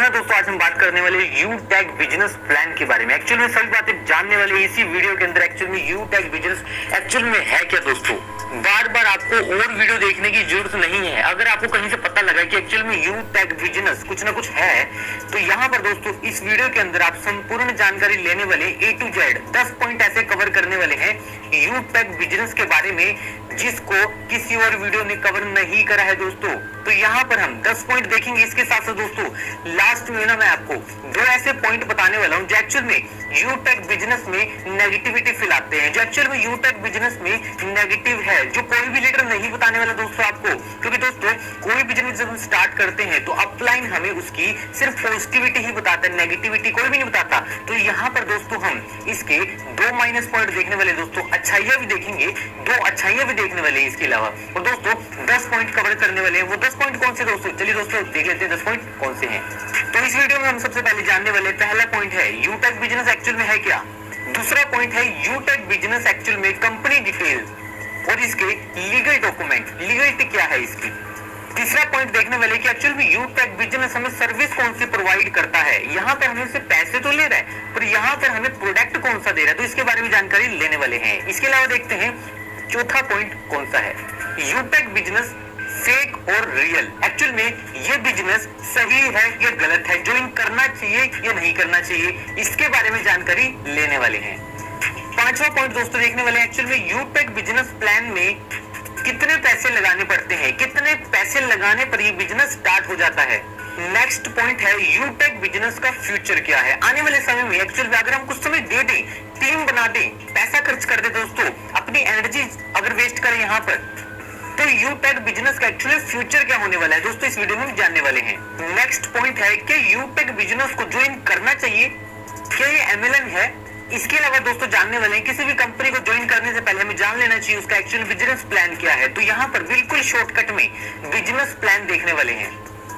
हाँ दोस्तों, आज हम बात करने वाले यू टैग बिजनेस प्लान के बारे में। एक्चुअल में सभी बातें जानने वाले इसी वीडियो के अंदर। एक्चुअल में यू टैग बिजनेस एक्चुअल में है क्या दोस्तों, बार बार आपको और वीडियो देखने की जरूरत नहीं है। अगर आपको कहीं से पता लगा कि एक्चुअल में यू टैग बिजनेस कुछ ना कुछ है, तो यहाँ पर दोस्तों इस वीडियो के अंदर आप संपूर्ण जानकारी लेने वाले A to Z 10 पॉइंट ऐसे कवर करने वाले हैं यू टैग बिजनेस के बारे में, जिसको किसी और वीडियो ने कवर नहीं करा है दोस्तों। तो यहाँ पर हम 10 पॉइंट देखेंगे। इसके साथ साथ दोस्तों लास्ट में ना मैं आपको 2 ऐसे पॉइंट बताने वाला हूँ जो एक्चुअल में यू टैग बिजनेस में नेगेटिविटी फैलाते हैं, जो एक्चुअल में यू टैग बिजनेस में नेगेटिव है, जो कोई भी लीडर नहीं बताने वाला दोस्तों आपको। क्योंकि दोस्तों कोई बिजनेस जब हम स्टार्ट करते हैं तो अपलाइन हमें उसकी सिर्फ पॉजिटिविटी ही बताता है, नेगेटिविटी कोई भी नहीं बताता। तो यहाँ पर दोस्तों हम इसके 2 माइनस पॉइंट देखने वाले दोस्तों, अच्छाइयां भी देखेंगे, 2 अच्छाइयां भी देखने वाले इसके अलावा, और दोस्तों 10 पॉइंट कवर करने वाले हैं। वो 10 पॉइंट कौन से दोस्तों, चलिए दोस्तों देख लेते हैं 10 पॉइंट कौन से हैं। तो इस वीडियो में हम सबसे पहले जानने वाले पहला पॉइंट है यू टैग बिजनेस एक्चुअल में है क्या। दूसरा पॉइंट है यू टैग बिजनेस एक्चुअल में कंपनी डिटेल्स और इसके लीगल डॉक्यूमेंट, लीगलिटी क्या है इसकी। तीसरा पॉइंट देखने वाले कि एक्चुअल में यू टैग बिजनेस हमें सर्विस कौन सी प्रोवाइड करता है। यहाँ पर हमें सिर्फ पैसे तो ले रहा है, पर यहाँ पर हमें प्रोडक्ट कौन सा दे रहा है, तो इसके बारे में जानकारी लेने वाले हैं। इसके अलावा देखते हैं चौथा पॉइंट कौन सा है, यू टैग बिजनेस फेक और रियल। एक्चुअल में ये बिजनेस सही है या गलत है, ज्वाइन करना चाहिए या नहीं करना चाहिए, इसके बारे में जानकारी लेने वाले हैं। पांचवा पॉइंट दोस्तों देखने वाले एक्चुअल में यू टैग बिजनेस प्लान में कितने पैसे लगाने पड़ते हैं, कितने पैसे लगाने पर ये बिजनेस स्टार्ट हो जाता है। नेक्स्ट पॉइंट है यू टैग बिजनेस का फ्यूचर क्या है। आने वाले समय में एक्चुअल में अगर हम कुछ समय दे दें, टीम बना दें, पैसा खर्च कर दे दोस्तों, अपनी एनर्जी अगर वेस्ट करें यहाँ पर, तो यू टैग बिजनेस का एक्चुअली फ्यूचर क्या होने वाला है दोस्तों इस वीडियो में जानने वाले हैं। नेक्स्ट पॉइंट है कि यू टैग बिजनेस को ज्वाइन करना चाहिए, क्या ये MLM है। इसके अलावा दोस्तों जानने वाले हैं किसी भी कंपनी को ज्वाइन करने से पहले हमें जान लेना चाहिए उसका एक्चुअल बिजनेस प्लान क्या है। तो यहाँ पर बिल्कुल शॉर्टकट में बिजनेस प्लान देखने वाले हैं।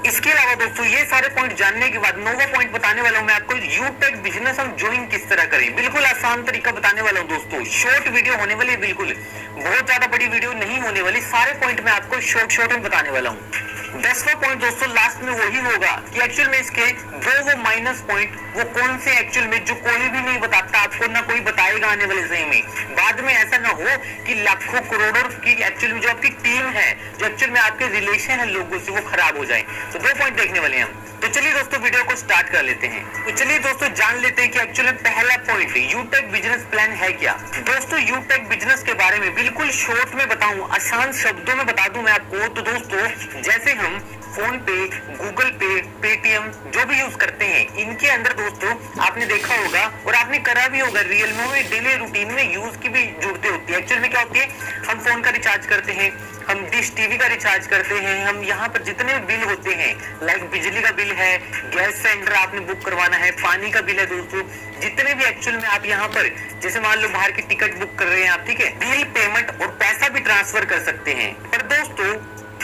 इसके अलावा दोस्तों ये सारे पॉइंट जानने के बाद 9वां पॉइंट बताने वाला हूं मैं आपको, यू टैग बिजनेस हम ज्वाइन किस तरह करें। बिल्कुल आसान तरीका बताने वाला हूं दोस्तों, शॉर्ट वीडियो होने वाली, बिल्कुल बहुत ज्यादा बड़ी वीडियो नहीं होने वाली, सारे पॉइंट मैं आपको शॉर्ट में बताने वाला हूं। 10वां पॉइंट दोस्तों लास्ट में वही होगा कि एक्चुअल में इसके 2 वो माइनस पॉइंट वो कौन से एक्चुअल में जो कोई भी नहीं बताता आपको, ना कोई बताएगा आने वाले समय में। बाद में ऐसा ना हो कि लाखों करोड़ों की एक्चुअल में जो आपकी टीम है, जो एक्चुअल में आपके रिलेशन है लोगों से, वो खराब हो जाए। तो 2 पॉइंट देखने वाले हैं हम। तो चलिए दोस्तों वीडियो को स्टार्ट कर लेते हैं। तो चलिए दोस्तों जान लेते हैं कि एक्चुअली पहला point you tag business plan है क्या। दोस्तों यू टैग बिजनेस के बारे में बिल्कुल शॉर्ट में बताऊं, आसान शब्दों में बता दूं मैं आपको। तो दोस्तों जैसे हम फोन पे, गूगल पे, पेटीएम जो भी यूज करते हैं, इनके अंदर दोस्तों आपने देखा होगा और आपने करा भी होगा, रियल में डेली रूटीन में यूज की भी जरूरतें होती है। एक्चुअल में क्या होती है, हम फोन का रिचार्ज करते हैं, हम डिश टीवी का रिचार्ज करते हैं, हम यहाँ पर जितने भी बिल होते हैं, लाइक बिजली का बिल है, गैस सिलेंडर आपने बुक करवाना है, पानी का बिल है दोस्तों, जितने भी एक्चुअल में आप यहाँ पर जैसे मान लो बाहर की टिकट बुक कर रहे हैं आप, ठीक है, बिल पेमेंट और पैसा भी ट्रांसफर कर सकते हैं। पर दोस्तों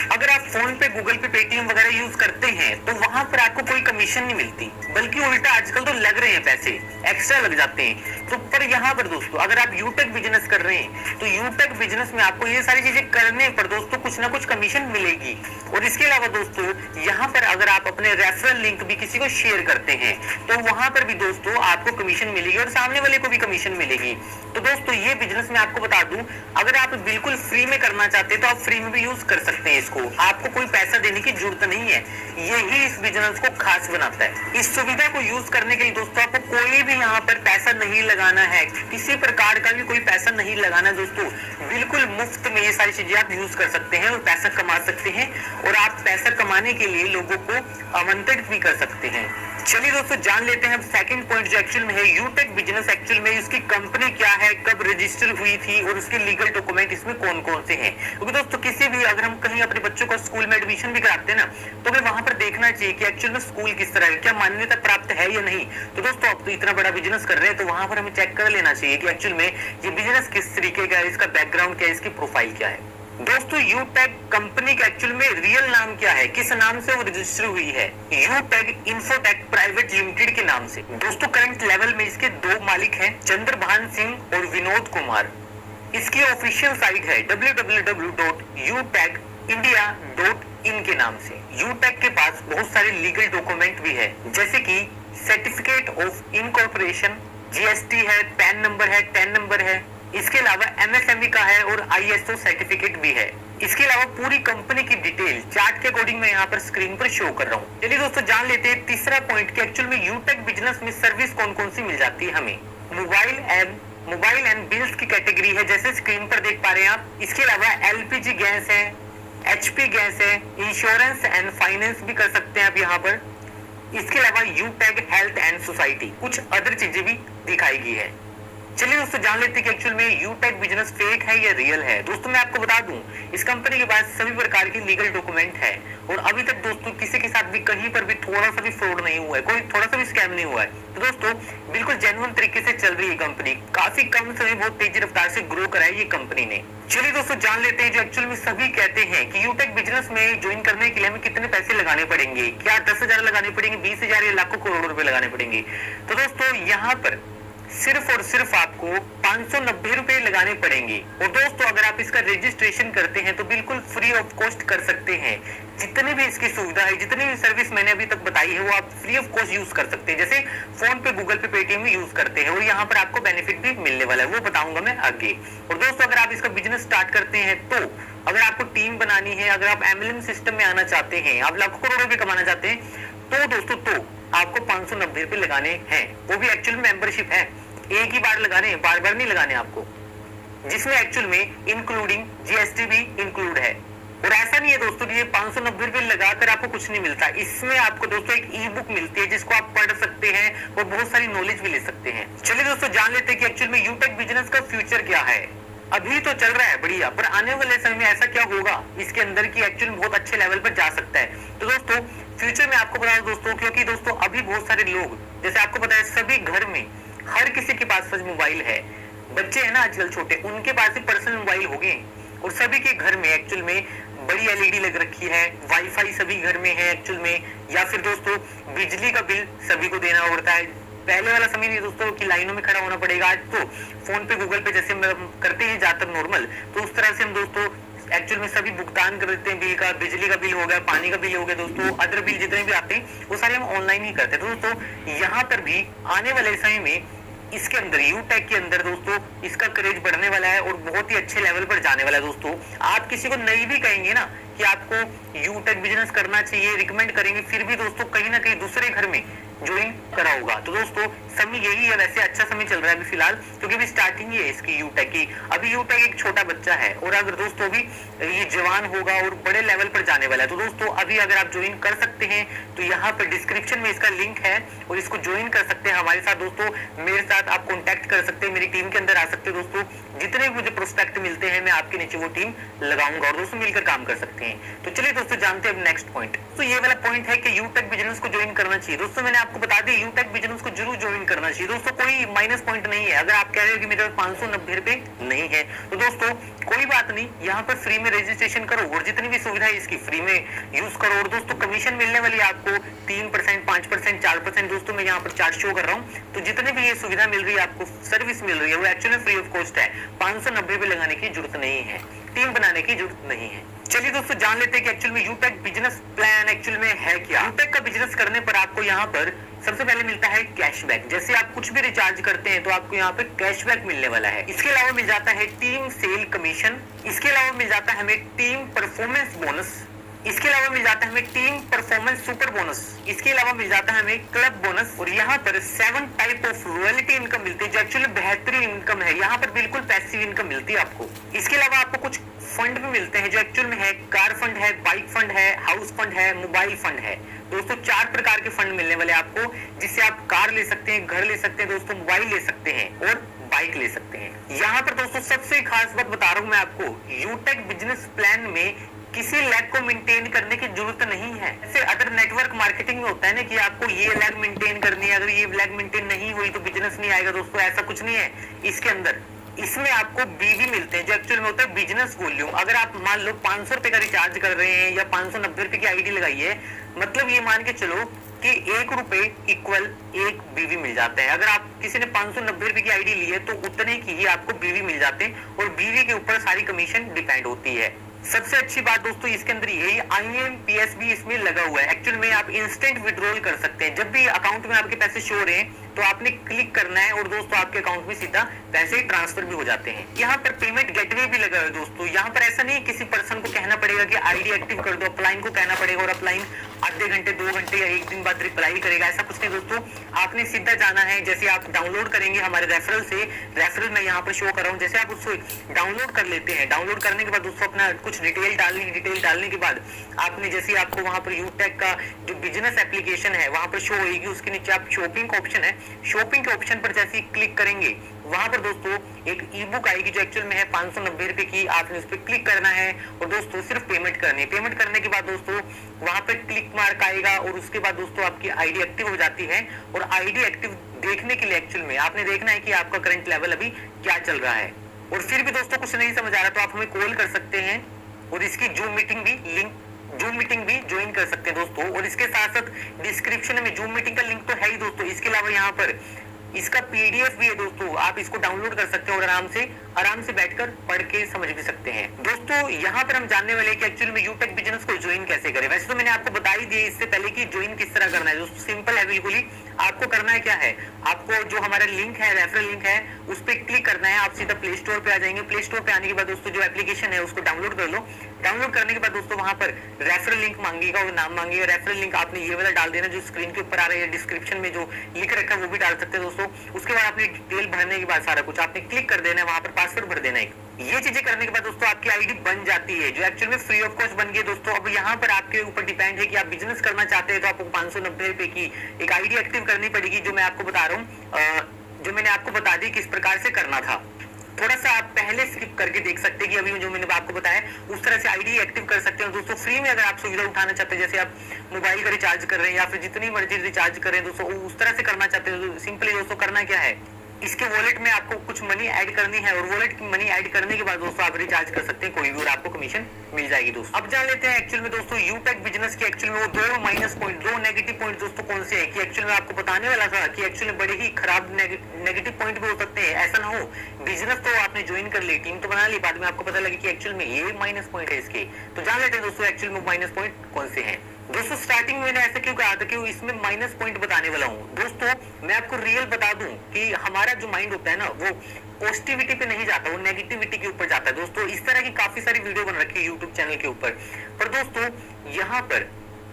अगर आप फोन पे, गूगल पे, पेटीएम वगैरह यूज करते हैं तो वहां पर आपको कोई कमीशन नहीं मिलती, बल्कि उल्टा आजकल तो लग रहे हैं, पैसे एक्स्ट्रा लग जाते हैं। तो पर यहाँ पर दोस्तों अगर आप यू टैग बिजनेस कर रहे हैं तो यू टैग बिजनेस में आपको ये सारी चीजें करने पर दोस्तों कुछ ना कुछ कमीशन मिलेगी। और इसके अलावा दोस्तों यहाँ पर अगर आप अपने रेफरल लिंक भी किसी को शेयर करते हैं तो वहां पर भी दोस्तों आपको कमीशन मिलेगी और सामने वाले को भी कमीशन मिलेगी। तो दोस्तों ये बिजनेस में आपको बता दूं, अगर आप बिल्कुल फ्री में करना चाहते हैं तो आप फ्री में भी यूज कर सकते हैं इसको, आपको कोई पैसा देने की जरूरत नहीं है। यही इस बिजनेस को खास बनाता है। इस सुविधा को यूज करने के लिए दोस्तों आपको कोई भी यहाँ पर पैसा नहीं लगाना है, किसी प्रकार का भी कोई पैसा नहीं लगाना दोस्तों, बिल्कुल मुफ्त में ये सारी चीजें आप यूज कर सकते हैं और पैसा कमा सकते हैं। और आप पैसा कमाने के लिए लोगों को आमंत्रित भी कर सकते हैं। चलिए दोस्तों जान लेते हैं अब सेकंड पॉइंट जो एक्चुअल में है यू टैग बिजनेस एक्चुअल में इसकी कंपनी क्या है, कब रजिस्टर हुई थी और उसके लीगल डॉक्यूमेंट इसमें कौन कौन से हैं। क्योंकि दोस्तों किसी भी अगर हम कहीं अपने बच्चों को स्कूल में एडमिशन भी कराते हैं ना, तो हमें वहां पर देखना चाहिए कि एक्चुअल में स्कूल किस तरह है, क्या मान्यता प्राप्त है या नहीं। तो दोस्तों आप तो इतना बड़ा बिजनेस कर रहे हैं तो वहां पर हमें चेक कर लेना चाहिए कि एक्चुअल में ये बिजनेस किस तरीके का है, इसका बैकग्राउंड क्या है, इसकी प्रोफाइल क्या है। दोस्तों यू टैग कंपनी का एक्चुअल में रियल नाम क्या है, किस नाम से वो रजिस्टर हुई है, you tag infotech private limited के नाम से। दोस्तों करंट लेवल में इसके 2 मालिक हैं, चंद्रभान सिंह और विनोद कुमार। इसकी ऑफिशियल साइट है www.utag india.in के नाम से। यूटैग के पास बहुत सारे लीगल डॉक्यूमेंट भी है, जैसे कि सर्टिफिकेट ऑफ इनकॉर्पोरेशन, जीएसटी है, पैन नंबर है, टेन नंबर है। इसके अलावा एमएसएमई का है और आईएसओ सर्टिफिकेट भी है। इसके अलावा पूरी कंपनी की डिटेल चार्ट के अकॉर्डिंग मैं यहाँ पर स्क्रीन पर शो कर रहा हूँ। चलिए दोस्तों जान लेते हैं तीसरा पॉइंट कि एक्चुअल में यूटैग बिजनेस में सर्विस कौन कौन सी मिल जाती है हमें। मोबाइल एंड बिल्स की कैटेगरी है, जैसे स्क्रीन पर देख पा रहे हैं आप। इसके अलावा एलपीजी गैस है, एचपी गैस है, इंश्योरेंस एंड फाइनेंस भी कर सकते हैं आप यहाँ पर। इसके अलावा यूटैग हेल्थ एंड सोसाइटी, कुछ अदर चीजें भी दिखाई गई है। चलिए दोस्तों जान लेते हैं कि एक्चुअल में यूटैग बिजनेस फेक है या रियल है। दोस्तों मैं आपको बता दूं, इस कंपनी के पास सभी प्रकार के लीगल डॉक्यूमेंट है और अभी तक दोस्तों किसी के साथ भी कहीं पर भी थोड़ा सा भी फ्रॉड नहीं हुआ है, कोई थोड़ा सा भी स्कैम नहीं हुआ है। तो दोस्तों बिल्कुल जेन्युइन तरीके से चल रही है कंपनी, काफी कम समय बहुत तेजी रफ्तार से ग्रो करा है ये कंपनी ने। चलिए दोस्तों जान लेते हैं जो एक्चुअल में सभी कहते हैं कि यूटैग बिजनेस में ज्वाइन करने के लिए हमें कितने पैसे लगाने पड़ेंगे, क्या 10,000 लगाने पड़ेंगे, 20,000 या लाखों करोड़ों रुपए लगाने पड़ेंगे। तो दोस्तों यहाँ पर सिर्फ और सिर्फ आपको 590 रुपए लगाने पड़ेंगे। और दोस्तों अगर आप इसका रजिस्ट्रेशन करते हैं तो बिल्कुल फ्री ऑफ कॉस्ट कर सकते हैं। जितनी भी इसकी सुविधा है, जितनी भी सर्विस मैंने अभी तक बताई है वो आप फ्री ऑफ कॉस्ट यूज कर सकते हैं, जैसे फोन पे, गूगल पे, पेटीएम में यूज करते हैं। और यहाँ पर आपको बेनिफिट भी मिलने वाला है, वो बताऊंगा मैं आगे। और दोस्तों अगर आप इसका बिजनेस स्टार्ट करते हैं तो अगर आपको टीम बनानी है, अगर आप एमएलएम सिस्टम में आना चाहते हैं, आप लाखों करोड़ों रुपए कमाना चाहते हैं, तो दोस्तों तो आपको 590 रुपए लगाने हैं। वो भी एक्चुअल मेंबरशिप है, एक ही बार लगाने, बार बार नहीं लगाने आपको, जिसमें एक्चुअल में इंक्लूडिंग जीएसटी भी इंक्लूड है। और ऐसा नहीं है दोस्तों कि ये 590 रुपए लगाकर आपको कुछ नहीं मिलता। इसमें आपको दोस्तों एक ई बुक मिलती है जिसको आप पढ़ सकते हैं और बहुत सारी नॉलेज भी ले सकते हैं। चलिए दोस्तों जान लेते हैं कि एक्चुअल में यूटैग बिजनेस का फ्यूचर क्या है। अभी तो चल रहा है बढ़िया, पर आने वाले समय में ऐसा क्या होगा इसके अंदर की एक्चुअल में बहुत अच्छे लेवल पर जा सकता है। तो दोस्तों फ्यूचर में आपको बता दूं दोस्तों, क्योंकि दोस्तों अभी बहुत सारे लोग, जैसे आपको पता है सभी घर में हर किसी के पास मोबाइल है। बच्चे हैं ना आजकल छोटे, उनके पास भी पर्सनल मोबाइल हो गए और सभी के घर में एक्चुअल में बड़ी एलईडी लग रखी है, वाईफाई सभी घर में है एक्चुअल में। या फिर दोस्तों बिजली का बिल सभी को देना पड़ता है। पहले वाला समय नहीं दोस्तों कि लाइनों में खड़ा होना पड़ेगा, आज तो फोन पे, गूगल पे जैसे करते हैं ज्यादातर नॉर्मल, तो उस तरह से हम दोस्तों एक्चुअल में सभी भुगतान कर देते हैं बिल का। बिजली का बिल हो गया, पानी का बिल हो गया दोस्तों, अदर बिल जितने भी आते हैं वो सारे हम ऑनलाइन ही करते हैं। दोस्तों यहाँ पर भी आने वाले समय में इसके अंदर यूटैग के अंदर दोस्तों इसका क्रेज बढ़ने वाला है और बहुत ही अच्छे लेवल पर जाने वाला है। दोस्तों आप किसी को नहीं भी कहेंगे ना कि आपको यूटैग बिजनेस करना चाहिए, रिकमेंड करेंगे, फिर भी दोस्तों कहीं ना कहीं दूसरे घर में ज्वाइन करा होगा। तो दोस्तों समय यही है, वैसे अच्छा समय चल रहा है अभी फिलहाल, क्योंकि अभी स्टार्टिंग ही है इसकी यूटैग की। अभी यूटैग एक छोटा बच्चा है और अगर दोस्तों अभी ये जवान होगा और बड़े लेवल पर जाने वाला है। तो दोस्तों अभी अगर आप ज्वाइन कर सकते हैं तो यहाँ पर डिस्क्रिप्शन में इसका लिंक है और इसको ज्वाइन कर सकते हैं हमारे साथ। दोस्तों मेरे साथ आप कॉन्टेक्ट कर सकते हैं, मेरी टीम के अंदर आ सकते हैं। दोस्तों जितने भी मुझे प्रोस्पेक्ट मिलते हैं मैं आपके नीचे वो टीम लगाऊंगा और दोस्तों मिलकर काम कर सकते हैं। तो चलिए दोस्तों जानते हैं अब नेक्स्ट पॉइंट। तो ये वाला पॉइंट है कि यूटैग बिजनेस को ज्वाइन करना चाहिए। दोस्तों मैंने आपको बता दिया यूटैग बिजनेस को जरूर ज्वाइन करना चाहिए। दोस्तों कोई माइनस पॉइंट नहीं है। अगर आप कह रहे हो कि मेरे पास 590 रुपए नहीं है तो दोस्तों कोई बात नहीं, यहाँ पर फ्री में रजिस्ट्रेशन करो और जितनी भी सुविधा है इसकी फ्री में यूज करो। और दोस्तों कमीशन मिलने वाली है आपको 3%, 5%, 4%। दोस्तों मैं यहाँ पर चार्ट शो कर रहा हूँ। तो जितने भी ये सुविधा मिल रही है आपको, सर्विस मिल रही है, वो एक्चुअली फ्री ऑफ कॉस्ट है। 590 रुपए लगाने की जरूरत नहीं है, टीम बनाने की जरूरत नहीं है। चलिए दोस्तों जान लेते हैं कि एक्चुअल में यूटैग बिजनेस प्लान एक्चुअल में है क्या। यूटैग का बिजनेस करने पर आपको यहाँ पर सबसे पहले मिलता है कैशबैक। जैसे आप कुछ भी रिचार्ज करते हैं तो आपको यहाँ पे कैशबैक मिलने वाला है। इसके अलावा मिल जाता है टीम सेल कमीशन। इसके अलावा मिल जाता है हमें टीम परफॉर्मेंस बोनस। इसके अलावा मिल जाता है हमें टीम परफॉर्मेंस सुपर बोनस। इसके अलावा मिल जाता है हमें क्लब बोनस। और यहाँ पर 7 टाइप ऑफ रॉयल्टी इनकम मिलती है जो एक्चुअली बेहतरीन इनकम है। यहाँ पर बिल्कुल पैसिव इनकम मिलती है आपको। इसके अलावा आपको कुछ फंड भी मिलते हैं जो एक्चुअल में है कार फंड है, बाइक फंड है, हाउस फंड है, मोबाइल फंड है। दोस्तों 4 प्रकार के फंड मिलने वाले आपको, जिससे आप कार ले सकते हैं, घर ले सकते हैं, दोस्तों मोबाइल ले सकते हैं और बाइक ले सकते हैं। यहाँ पर दोस्तों सबसे खास बात बता रहा हूँ मैं आपको, यूटैग बिजनेस प्लान में किसी लैग को मेंटेन करने की जरूरत नहीं है। जैसे अदर नेटवर्क मार्केटिंग में होता है ना कि आपको ये लैग मेंटेन करनी है, अगर ये लैग मेंटेन नहीं हुई तो बिजनेस नहीं आएगा। दोस्तों ऐसा कुछ नहीं है इसके अंदर। इसमें आपको बीवी मिलते हैं जो एक्चुअल में होता है बिजनेस वॉल्यूम। अगर आप मान लो 500 रुपए का रिचार्ज कर रहे हैं या 590 रुपए की आईडी लगाई है, मतलब ये मान के चलो कि 1 रुपए इक्वल 1 बीवी मिल जाते हैं। अगर आप किसी ने 590 रुपए की आईडी ली है तो उतने की ही आपको बीवी मिल जाते हैं और बीवी के ऊपर सारी कमीशन डिपेंड होती है। सबसे अच्छी बात दोस्तों इसके अंदर यही IMPS भी इसमें लगा हुआ है। एक्चुअल में आप इंस्टेंट विड्रॉल कर सकते हैं। जब भी अकाउंट में आपके पैसे शो हो रहे हैं तो आपने क्लिक करना है और दोस्तों आपके अकाउंट में सीधा पैसे ट्रांसफर भी हो जाते हैं। यहाँ पर पेमेंट गेटवे भी लगा है दोस्तों। यहाँ पर ऐसा नहीं किसी पर्सन को कहना पड़ेगा कि आईडी एक्टिव कर दो, अपलाइन को कहना पड़ेगा और अपलाइन आधे घंटे 2 घंटे या 1 दिन बाद रिप्लाई करेगा, ऐसा कुछ नहीं दोस्तों। आपने सीधा जाना है, जैसे आप डाउनलोड करेंगे हमारे रेफरल से, रेफरल मैं यहाँ पर शो कर रहा हूँ, जैसे आप उसको डाउनलोड कर लेते हैं, डाउनलोड करने के बाद दोस्तों अपना कुछ डिटेल डालने के बाद आपने जैसे आपको वहां पर यूटेक का जो बिजनेस एप्लीकेशन है वहां पर शो होगी, उसके नीचे आप शॉपिंग का ऑप्शन है, शॉपिंग के ऑप्शन पर जैसे ही क्लिक करेंगे वहां पर दोस्तों एक ई बुक आएगी जो एक्चुअल में है 590 रुपए की। आपने उस पर क्लिक करना है और दोस्तों सिर्फ पेमेंट करनी है। पेमेंट करने के बाद दोस्तों वहां पर क्लिक मार्क आएगा और उसके बाद दोस्तों आपकी आईडी एक्टिव हो जाती है। और आईडी एक्टिव देखने के लिए एक्चुअल में आपने देखना है कि आपका करंट लेवल अभी क्या चल रहा है। और फिर भी दोस्तों कुछ नहीं समझ आ रहा तो आप हमें कॉल कर सकते हैं और इसकी जूम मीटिंग भी ज्वाइन कर सकते हैं दोस्तों। और इसके साथ साथ डिस्क्रिप्शन में जूम मीटिंग का लिंक तो है ही दोस्तों, इसके अलावा यहाँ पर इसका PDF भी है दोस्तों, आप इसको डाउनलोड कर सकते हैं और आराम से बैठकर पढ़ के समझ भी सकते हैं। दोस्तों यहाँ पर हम जानने वाले हैं कि एक्चुअली में यूटेक बिजनेस को ज्वाइन कैसे करें। वैसे तो मैंने आपको बता ही दिया इससे पहले कि ज्वाइन किस तरह करना है दोस्तों, सिंपल है बिल्कुल ही। आपको करना है क्या है, आपको जो हमारा लिंक है, रेफरल लिंक है, उस पर क्लिक करना है। आप सीधा प्ले स्टोर पे आ जाएंगे। प्ले स्टोर पे आने के बाद दोस्तों जो एप्लीकेशन है उसको डाउनलोड कर लो। डाउनलोड करने के बाद दोस्तों वहां पर रेफरल लिंक मांगेगा और नाम मांगेगा। रेफरल लिंक आपने ये वाला डाल देना जो स्क्रीन के ऊपर आ रहा है, डिस्क्रिप्शन में जो लिख रखा है वो भी डाल सकते हैं दोस्तों। उसके बाद आपने डिटेल भरने के बाद सारा कुछ आपने क्लिक कर देना है, वहां पर पासवर्ड भर देना है। ये चीजें करने के बाद दोस्तों आपकी आईडी बन जाती है जो एक्चुअल में फ्री ऑफ कॉस्ट बन गई दोस्तों। अब यहाँ पर आपके ऊपर डिपेंड है कि आप बिजनेस करना चाहते हैं तो आपको 590 रुपए की एक आईडी एक्टिव करनी पड़ेगी, जो मैं आपको बता रहा हूँ, जो मैंने आपको बता दी किस प्रकार से करना था। थोड़ा सा आप पहले स्किप करके देख सकते हैं कि अभी जो मैंने आपको बताया उस तरह से आईडी एक्टिव कर सकते हैं दोस्तों। फ्री में अगर आप सुविधा उठाना चाहते हैं, जैसे आप मोबाइल का रिचार्ज कर रहे हैं या फिर जितनी मर्जी रिचार्ज कर रहे हैं दोस्तों, उस तरह से करना चाहते हैं तो सिंपली दोस्तों करना क्या है, इसके वॉलेट में आपको कुछ मनी ऐड करनी है और वॉलेट की मनी ऐड करने के बाद दोस्तों आप रिचार्ज कर सकते हैं कोई भी और आपको कमीशन मिल जाएगी दोस्तों। अब जान लेते हैं एक्चुअल में दोस्तों यूटेक बिजनेस की एक्चुअल में वो 2 माइनस पॉइंट, 2 नेगेटिव पॉइंट दोस्तों कौन से है कि एक्चुअल में आपको बताने वाला था कि एक्चुअल में बड़े ही खराब नेगेटिव पॉइंट भी हो सकते हैं। ऐसा ना हो बिजनेस तो आपने ज्वाइन कर ली, टीम तो बना ली, बाद में आपको पता लगे कि एक्चुअल में ये माइनस पॉइंट है इसके। तो जान लेते हैं दोस्तों एक्चुअल में माइनस पॉइंट कौन से हैं। दोस्तों स्टार्टिंग में मैंने ऐसा क्यों कहा था कि इसमें माइनस पॉइंट बताने वाला हूँ दोस्तों। मैं आपको रियल बता दूं कि हमारा जो माइंड होता है ना वो पॉजिटिविटी पे नहीं जाता, वो नेगेटिविटी के ऊपर जाता है दोस्तों। इस तरह की काफी सारी वीडियो बन रखी है यूट्यूब चैनल के ऊपर, पर दोस्तों यहाँ पर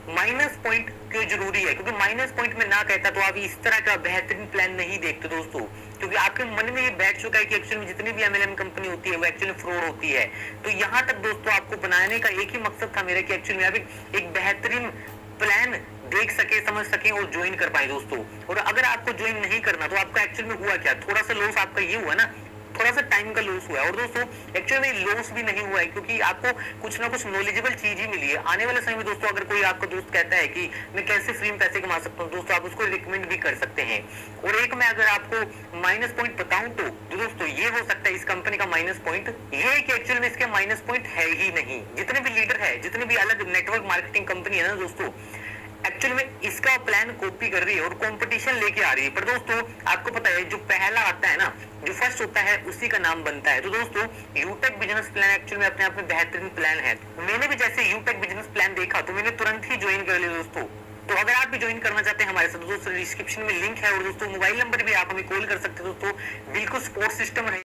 माइनस पॉइंट क्यों जरूरी है, क्योंकि माइनस पॉइंट में ना कहता तो आप इस तरह का बेहतरीन प्लान नहीं देखते दोस्तों, क्योंकि आपके मन में ये बैठ चुका है कि एक्चुअली में जितनी भी MLM कंपनी होती है वो एक्चुअली फ्रॉड होती है। तो यहाँ तक दोस्तों आपको बनाने का एक ही मकसद था मेरा कि एक्चुअली में आप एक बेहतरीन प्लान देख सके, समझ सके और ज्वाइन कर पाए दोस्तों। और अगर आपको ज्वाइन नहीं करना तो आपका एक्चुअल में हुआ क्या, थोड़ा सा लॉस आपका ये हुआ ना, थोड़ा सा टाइम का लॉस हुआ है। और दोस्तों एक्चुअली में लॉस भी नहीं हुआ है क्योंकि आपको कुछ ना कुछ नॉलेजेबल चीज ही मिली है। आने वाले समय में दोस्तों अगर कोई आपका दोस्त कहता है कि मैं कैसे फ्री में पैसे कमा सकता हूँ दोस्तों, आप उसको रिकमेंड भी कर सकते हैं। और एक मैं अगर आपको माइनस पॉइंट बताऊं तो दोस्तों ये हो सकता है इस कंपनी का माइनस पॉइंट ये है कि एक्चुअली में इसके माइनस पॉइंट है ही नहीं। जितने भी लीडर है, जितने भी अलग नेटवर्क मार्केटिंग कंपनी है ना दोस्तों, एक्चुअल में इसका प्लान कॉपी कर रही है और कंपटीशन लेके आ रही है। पर दोस्तों आपको पता है जो पहला आता है ना, जो फर्स्ट होता है उसी का नाम बनता है। तो दोस्तों यूटेक बिजनेस प्लान एक्चुअल में अपने आप में बेहतरीन प्लान है। मैंने भी जैसे यूटेक बिजनेस प्लान देखा तो मैंने तुरंत ही ज्वाइन कर लिया दोस्तों। तो अगर आप भी ज्वाइन करना चाहते हैं हमारे साथ दोस्तों, डिस्क्रिप्शन में लिंक है और दोस्तों मोबाइल नंबर भी आप हमें कॉल कर सकते हैं दोस्तों। बिल्कुल सपोर्ट सिस्टम है।